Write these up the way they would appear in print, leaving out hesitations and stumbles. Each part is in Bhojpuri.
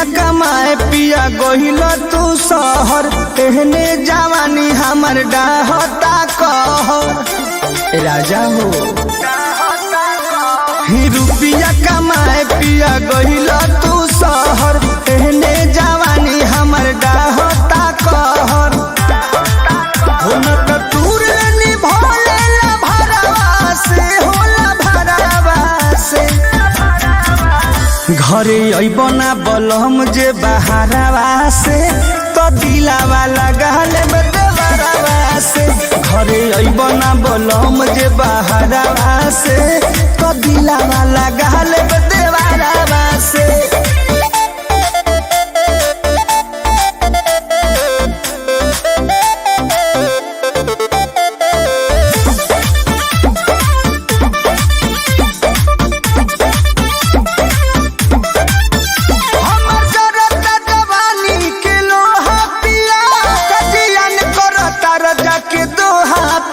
रुपिया कमाए पिया गहिल तू शहर, एहने जवानी हमर डाहता कहर। राजा हो रुपिया कमाए पिया गहिल तू शहर, एहने जवानी हमर डाहता कहर। घरे अइबना बलम जे बहारवा से, तो दिलावा लगाले देवरवा से। घरे अइबना बलम जे बहारवा से, तो दिलावा लगाले देवरवा से।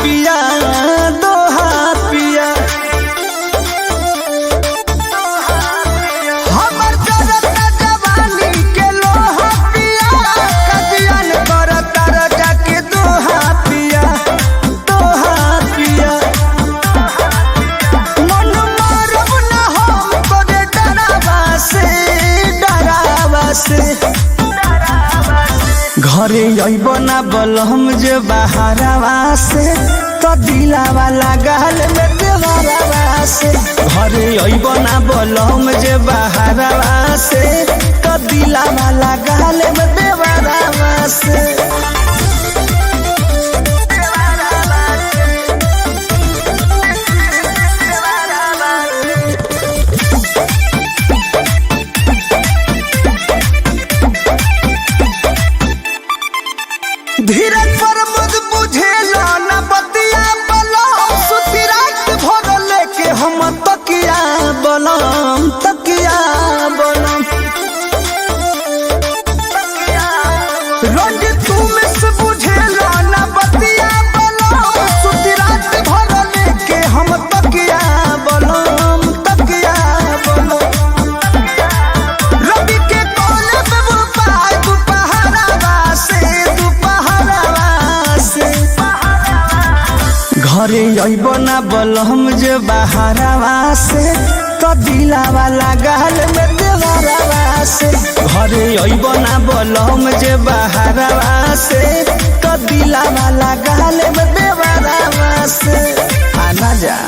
पिया दोहा पिया हमर जरता जवानी के लोहा पिया, कजियन करता रजा के दोहा पिया दोहा पिया। मन मारब न हम तोरे डरावा से। घरे अइबना बलम जे बहारवा से, तो दिलावा लगाल में देवरवा से। घरे अइबना बलम जे बहारवा से, तो दिलावा लगाल में देवरवा से। धीरज पर मुझ बुझेला न बतिया बलम, सुती रात भर लेके हम तकिया बलम तकिया बलम। रोज तुम से बुझेला न बतिया बलम, सुती रात भर लेके हम तकिया बलम तकिया बलम। रवि के कोले पे बुपाय दुपहरवा से घरे अइबना बलम जे बहारवा से, तो दिलावा लगाल में देवरवा से। घरे अइबना बलम जे बहारवा से, तो दिलावा लगाल में देवरवा से। आना जा।